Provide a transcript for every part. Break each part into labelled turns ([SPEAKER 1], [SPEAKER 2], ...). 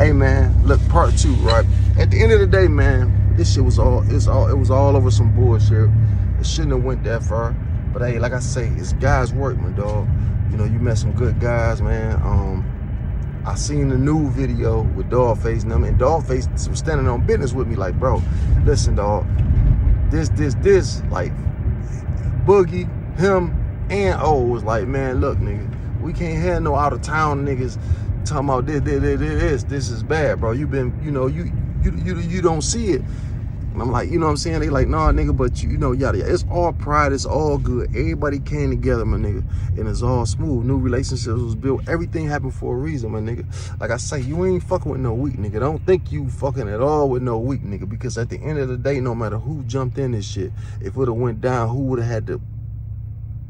[SPEAKER 1] Hey man, look, part 2, right? At the end of the day, man, this shit was all over some bullshit. It shouldn't have went that far. But hey, like I say, it's guys' work, my dog. You know, you met some good guys, man. I seen the new video with Dogface and them, and Dogface was standing on business with me, like, bro, listen, dog, this, like, Boogie, him, and O was like, man, look, nigga, we can't have no out of town niggas talking about this is bad, bro. You been, you know, you don't see it. And I'm like, you know what I'm saying? They like, nah, nigga, but you know, yada, yada. It's all pride, it's all good. Everybody came together, my nigga, and it's all smooth. New relationships was built. Everything happened for a reason, my nigga. Like I say, you ain't fucking with no weak nigga. Don't think you fucking at all with no weak nigga, because at the end of the day, no matter who jumped in this shit, if it would have went down, who would have had to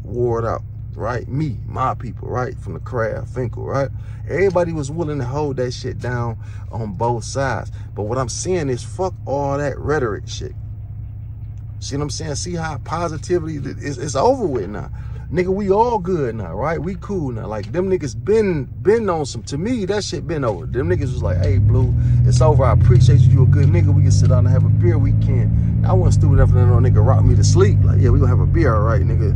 [SPEAKER 1] war it out? Right? Me, my people, right? From the Craft, Finkel, right? Everybody was willing to hold that shit down on both sides. But what I'm saying is, fuck all that rhetoric shit. See what I'm saying? See how positivity it's over with now. Nigga, we all good now, right? We cool now. Like, them niggas been on some, to me, that shit been over. Them niggas was like, hey, Blue, it's over. I appreciate you. You a good nigga. We can sit down and have a beer. We can. I wasn't stupid enough to let no nigga rock me to sleep. Like, yeah, we gonna have a beer, all right, nigga.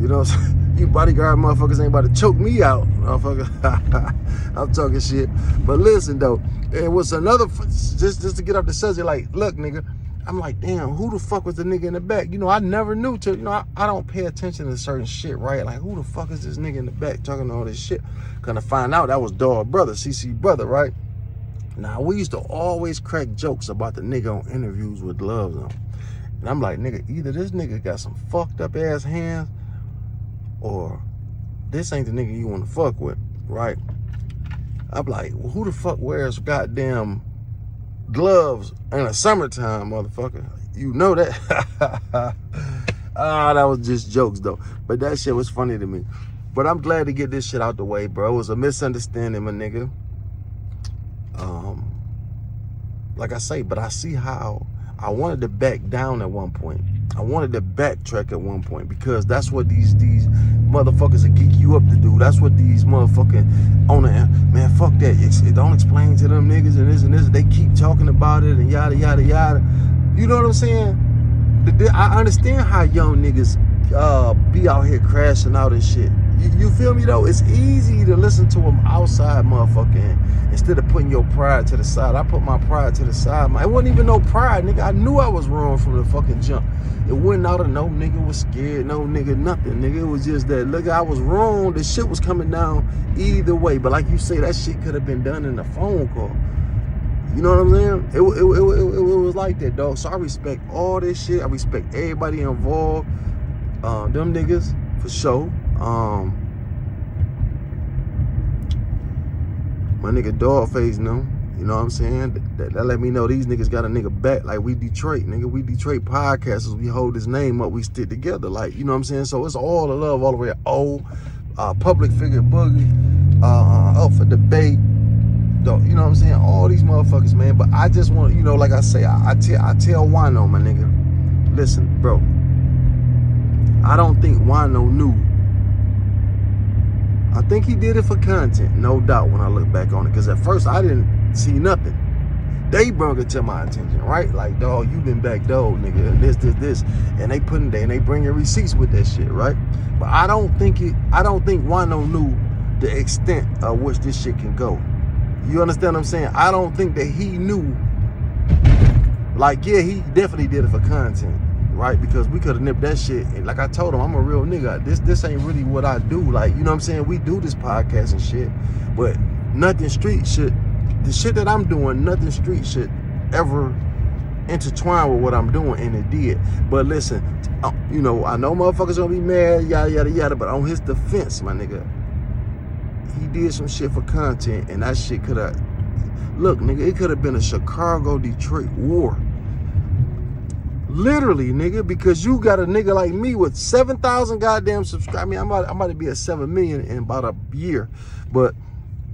[SPEAKER 1] You know what I'm saying? You bodyguard motherfuckers ain't about to choke me out, motherfucker. I'm talking shit. But listen, though, it was another, just to get up the subject, like, look, nigga, I'm like, damn, who the fuck was the nigga in the back? You know, I never knew till, you know, I don't pay attention to certain shit, right? Like, who the fuck is this nigga in the back talking all this shit? Gonna find out that was Dog Brother, CC Brother, right? Now, we used to always crack jokes about the nigga on interviews with gloves on. And I'm like, nigga, either this nigga got some fucked up ass hands, or this ain't the nigga you want to fuck with, right? I'm like, well, who the fuck wears goddamn gloves in the summertime, motherfucker? You know that. That was just jokes, though. But that shit was funny to me. But I'm glad to get this shit out the way, bro. It was a misunderstanding, my nigga. Like I say, but I see how I wanted to back down at one point. I wanted to backtrack at one point, because that's what these motherfuckers will geek you up to do. That's what these motherfucking owner, man, fuck that. It don't explain to them niggas and this. They keep talking about it and yada, yada, yada. You know what I'm saying? I understand how young niggas be out here crashing out and shit. You feel me, though? It's easy to listen to them outside, motherfucking, instead of putting your pride to the side. I put my pride to the side. It wasn't even no pride, nigga. I knew I was wrong from the fucking jump. It wasn't out of no nigga was scared, no nigga, nothing, nigga. It was just that, look, I was wrong. The shit was coming down either way. But like you say, that shit could have been done in a phone call. You know what I'm saying? It was like that, dog. So I respect all this shit. I respect everybody involved. Them niggas, for sure. My nigga Dogface, you know what I'm saying? That let me know these niggas got a nigga back. Like, we Detroit, nigga. We Detroit podcasters. We hold his name up. We stick together. Like, you know what I'm saying? So it's all the love all the way up. Public figure Boogie, up for debate. You know what I'm saying? All these motherfuckers, man. But I just want, you know, like I say, I tell Wino, my nigga, listen, bro, I don't think Wino knew. I think he did it for content, no doubt, when I look back on it. Because at first, I didn't see nothing. They brought it to my attention, right? Like, dog, you been back, dog, nigga, and this. And they put it there, and they bring your receipts with that shit, right? But I don't think Wino knew the extent of which this shit can go. You understand what I'm saying? I don't think that he knew. Like, yeah, he definitely did it for content, right? Because we could have nipped that shit. And like I told him, I'm a real nigga. This ain't really what I do. Like, you know what I'm saying? We do this podcast and shit, but nothing street should, the shit that I'm doing, nothing street should ever intertwine with what I'm doing, and it did. But listen, you know, I know motherfuckers gonna be mad, yada, yada, yada, but on his defense, my nigga, he did some shit for content, and that shit could have, look, nigga, it could have been a Chicago-Detroit war. Literally, nigga, because you got a nigga like me with 7,000 goddamn subscribers. I mean, I'm about to be at 7 million in about a year. But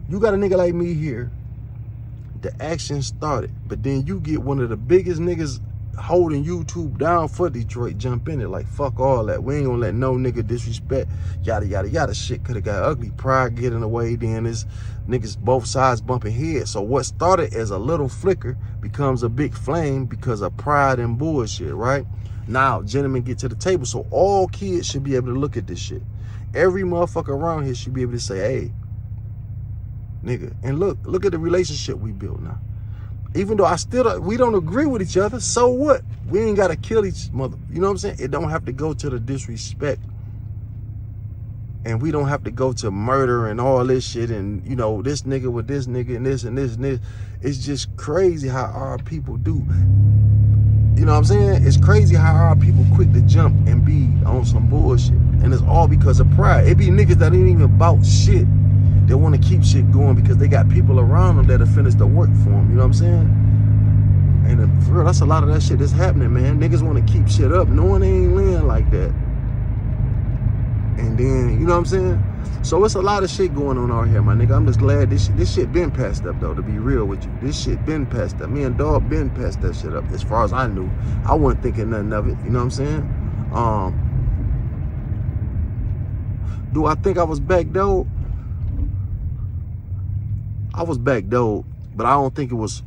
[SPEAKER 1] you got a nigga like me here, the action started. But then you get one of the biggest niggas holding YouTube down for Detroit jump in it. Like, fuck all that. We ain't gonna let no nigga disrespect, yada, yada, yada. Shit could have got ugly. Pride get in the way, then this niggas both sides bumping heads. So what started as a little flicker becomes a big flame because of pride and bullshit, right? Now, gentlemen get to the table. So all kids should be able to look at this shit. Every motherfucker around here should be able to say, hey, nigga, and look at the relationship we built now. Even though we don't agree with each other, so what? We ain't got to kill each mother. You know what I'm saying? It don't have to go to the disrespect. And we don't have to go to murder and all this shit and, you know, this nigga with this nigga and this and this and this. It's just crazy how our people do. You know what I'm saying? It's crazy how our people quick to jump and be on some bullshit. And it's all because of pride. It be niggas that ain't even about shit. They want to keep shit going because they got people around them that'll finish the work for them. You know what I'm saying? And for real, that's a lot of that shit that's happening, man. Niggas want to keep shit up knowing they ain't land like that. And then, you know what I'm saying? So it's a lot of shit going on out here, my nigga. I'm just glad this shit been passed up, though, to be real with you. This shit been passed up. Me and Dog been passed that shit up. As far as I knew, I wasn't thinking nothing of it. You know what I'm saying? Do I think I was backdoored? I was backdoored, but I don't think it was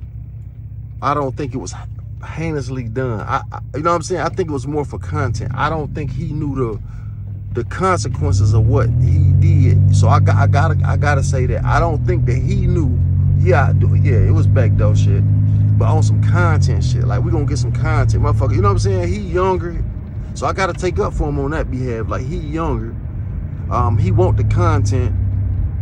[SPEAKER 1] heinously done. You know what I'm saying? I think it was more for content. I don't think he knew the consequences of what he did. So I gotta say that I don't think that he knew. Yeah, it was backdoor shit, but on some content shit. Like, we gonna get some content, motherfucker. You know what I'm saying? He younger, so I gotta take up for him on that behalf. Like, he younger, he want the content.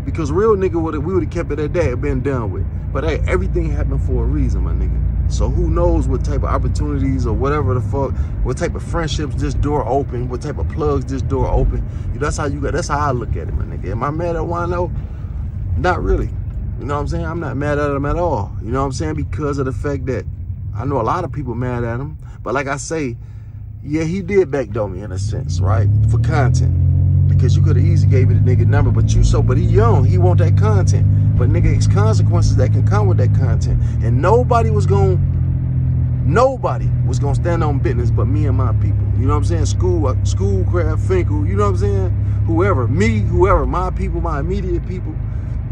[SPEAKER 1] Because real nigga, we would have kept it at that, been done with. But hey, everything happened for a reason, my nigga. So who knows what type of opportunities or whatever the fuck, what type of friendships this door open, what type of plugs this door open. You know, that's how I look at it, my nigga. Am I mad at Wino? Not really. You know what I'm saying? I'm not mad at him at all. You know what I'm saying? Because of the fact that I know a lot of people mad at him. But like I say, yeah, he did backdoor me in a sense, right? For content. Because you could have easily gave me the nigga number, but he young, he want that content. But nigga, it's consequences that can come with that content. And nobody was gonna stand on business but me and my people. You know what I'm saying? Schoolcraft, Finkel, you know what I'm saying? Whoever, my people, my immediate people.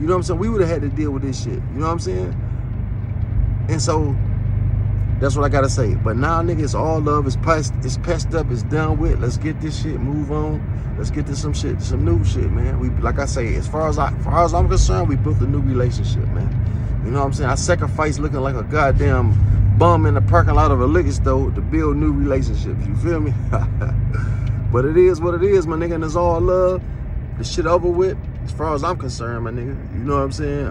[SPEAKER 1] You know what I'm saying? We would have had to deal with this shit. You know what I'm saying? And so that's what I gotta say. But now, nigga, it's all love. It's patched up. It's done with. Let's get this shit. Move on. Let's get to some shit, some new shit, man. We, like I say, as far as I'm concerned, we built a new relationship, man. You know what I'm saying? I sacrificed looking like a goddamn bum in the parking lot of a liquor store to build new relationships. You feel me? But it is what it is, my nigga. And it's all love. The shit over with. As far as I'm concerned, my nigga. You know what I'm saying?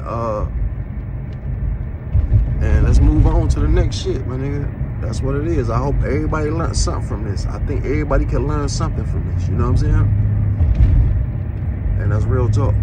[SPEAKER 1] And let's move on to the next shit, my nigga. That's what it is. I hope everybody learned something from this. I think everybody can learn something from this. You know what I'm saying? And that's real talk.